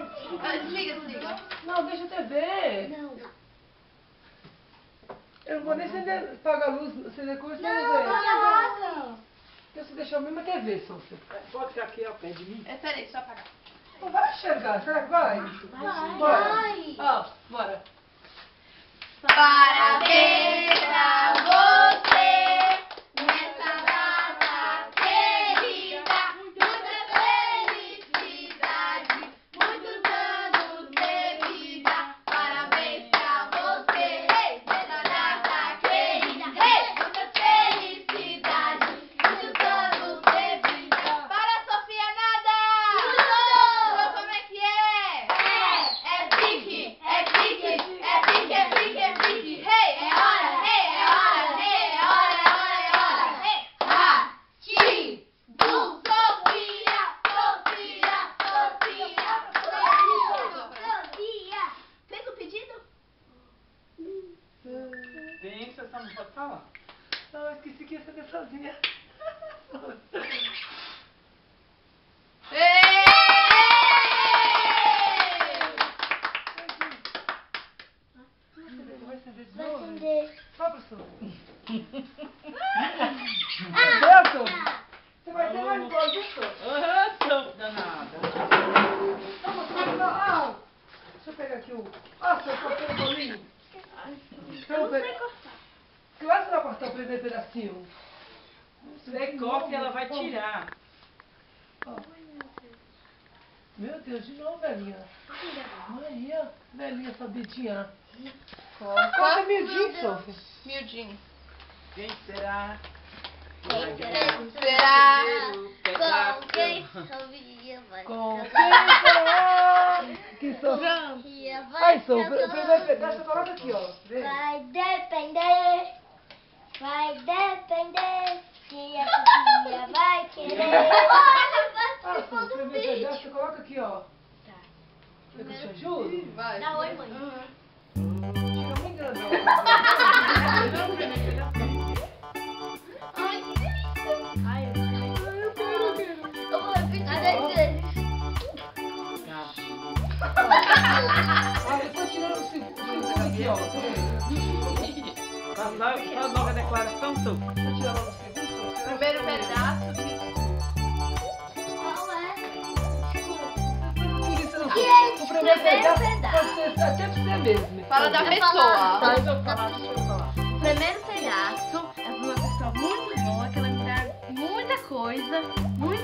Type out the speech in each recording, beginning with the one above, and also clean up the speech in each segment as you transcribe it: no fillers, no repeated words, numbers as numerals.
Desliga, desliga. Não, deixa a TV. Não. Eu não vou nem apagar a luz, acender a coisa. Não. Você deixou a mesma TV, Sofia. Pode ficar aqui ao pé de mim. Peraí, só apagar. Não vai enxergar, será que vai? Vai. Ó, bora. Parabéns pra você nessa data querida. Muita felicidade, muitos anos de vida. Parabéns pra você nessa data querida. Muita felicidade, muitos anos de vida. Para a Sofia Nada! Como é que é? É pique, é pique, é pique, é pique, é pique. Hey, é hora, hey, é hora, hey, é hora, é hora, é hora. Hey, Ratinho, Sofia, Sofia, Sofia. Fez o pedido? Tem, você só não pode falar. Não, eu esqueci que ia fazer sozinha. Vai acender de novo? Só pra Sofia. Deu, Sofia? Você vai ter mais bola, viu, Sofia? Sou danada. Ah, deixa eu pegar aqui o... Nossa, eu cortei o bolinho. Eu não sei cortar. Claro que você vai cortar o primeiro pedacinho. Você corta e ela vai tirar. Ó. Meu Deus, de novo, velhinha. Maria, velhinha sabitinha. Corta miudinho, Sofia. Miudinho. Quem será? Será? Com quem Sofia vai Com casar? quem será? Que Sofia. Sofia Ai, vai Sofia, o primeiro casar. pedaço coloca aqui, ó. Vê? Vai depender se a Sofia vai querer. Ah, Sofia, o primeiro pedaço coloca aqui, ó. Tá. Quer que eu te ajude? Vai. Dá oi, mãe. Fica muito grandão. Ai, que delícia. Ai, eu quero. Eu vou repetir 10 vezes. Ah, eu tô tirando o segundo aqui, ó. Faz logo a declaração, Sofia. Vou tirar logo o segundo, Sofia. Primeiro pedaço. Qual é? Por isso, não. Gente, O primeiro pedaço pedaço. pode ser até pra você mesmo. Fala da Tá pessoa. Tá, então eu vou falar, deixa eu falar. O primeiro pedaço é uma pessoa muito boa, que ela me dá muita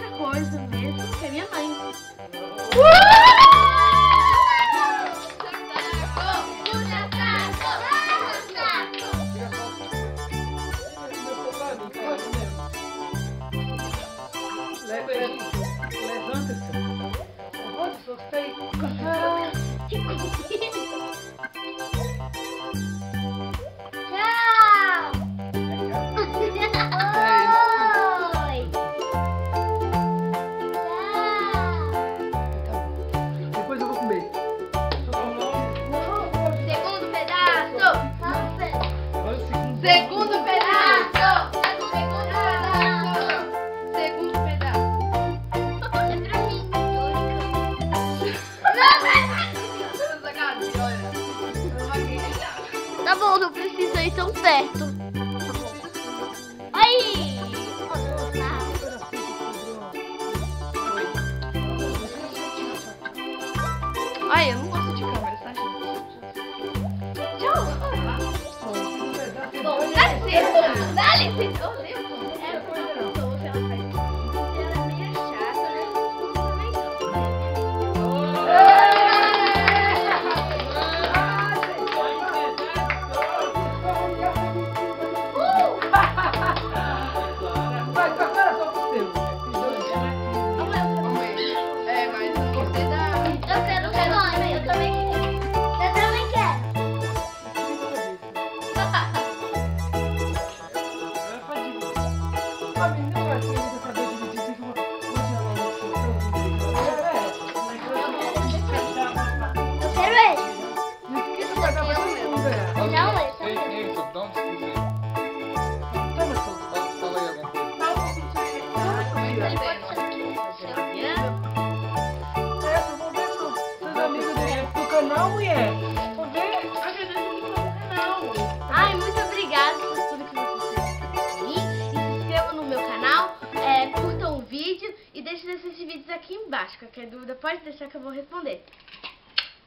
coisa mesmo, que é minha mãe. Levanta-se. Levanta, Sofia. Tchau. Oi. Tchau. Depois eu vou comer. Segundo pedaço. Agora o segundo. Segundo pedaço. Segundo pedaço. É pra mim. Tá bom, não precisa ir tão perto. Aí! Ai, eu não gosto de câmera, tá, gente? Dá licença! Dá licença! Oh, Deus! Vai, agora só pro seu. É, mas eu gostei da... Eu quero também. Eu também quero. Qualquer dúvida pode deixar que eu vou responder.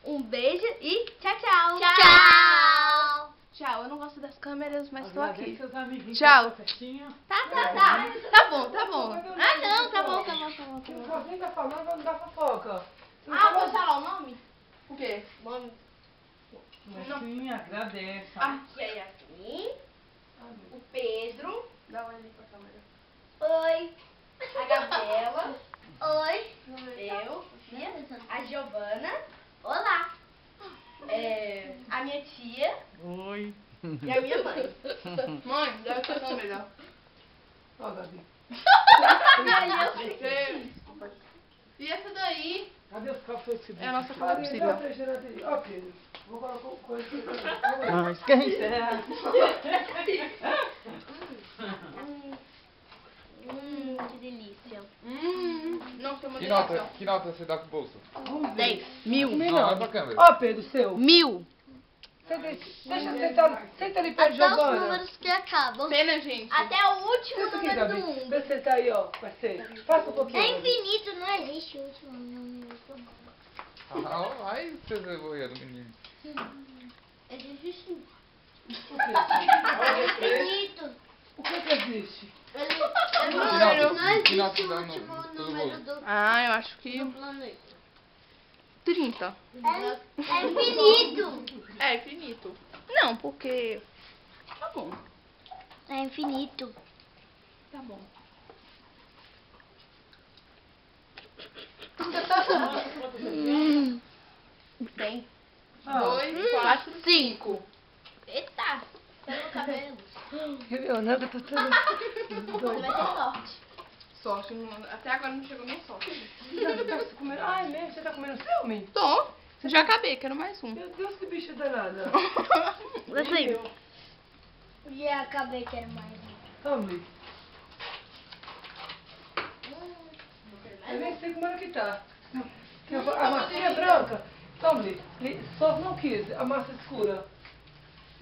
Um beijo e tchau, tchau. Tchau. Tchau, eu não gosto das câmeras, mas tô aqui. Seus amiguinhos Tchau. pra festinha. Tá. Tá bom, tá bom. Ah, não, tá bom. Se não for tá falando, vamos dar fofoca. Se não Ah, for- vou falar o nome? O quê? Nome. Sim, agradece. Aqui é Yasmin, o Pedro, Dá uma ali pra câmera. oi, a Gabriela, Oi. eu, Sofia, a Giovana, olá, a minha tia Oi. e a minha mãe. Mãe, dá essa câmera. Ó, Gabi. E essa daí? Cadê os copos flexíveis? É a nossa cola possível. Ó, Pedro. Vou colocar com esse aqui. Mas quem será? Que delícia. Nossa, uma Que nota você dá pro bolso? 10. 1000. Não, é pra câmera. Ó, Pedro, seu. 1000. Deixa sentar. Senta ali perto de Até os Giovana. números que acabam. Pena, gente. Até o último Senta aqui, número Gabi. do mundo. Deixa eu sentar aí, ó. Parceiro. Faça um pouquinho. É infinito, não existe o último número. Ai, você levou aí do menino. Existe Olha, infinito. o que existe? Não Que nota existe o dá último no número bolo? Ah, eu acho que do planeta. 30. É infinito. É infinito. Não, porque... Tá bom. É infinito. Tá bom. Tem. 2, 4, 5. Eita, pelo cabelo. Leonardo tá tudo. Vai ter sorte. Sorte. Até agora não chegou nem sorte. Tá comendo... Ai, mesmo? Você tá comendo filme? Tô. Já acabei, quero mais um. Meu Deus, que bicho danada. Gostei. Já acabei, quero mais um. Tome. Eu nem sei como é que tá. A massinha é branca. Tome. Só não quis. A massa escura.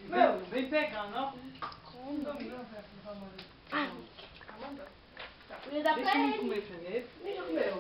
Meu. Vem pegando, ó. Tome, não, por favor. Me dá pra Deixa eu ele. comer primeiro. Deixa eu comer.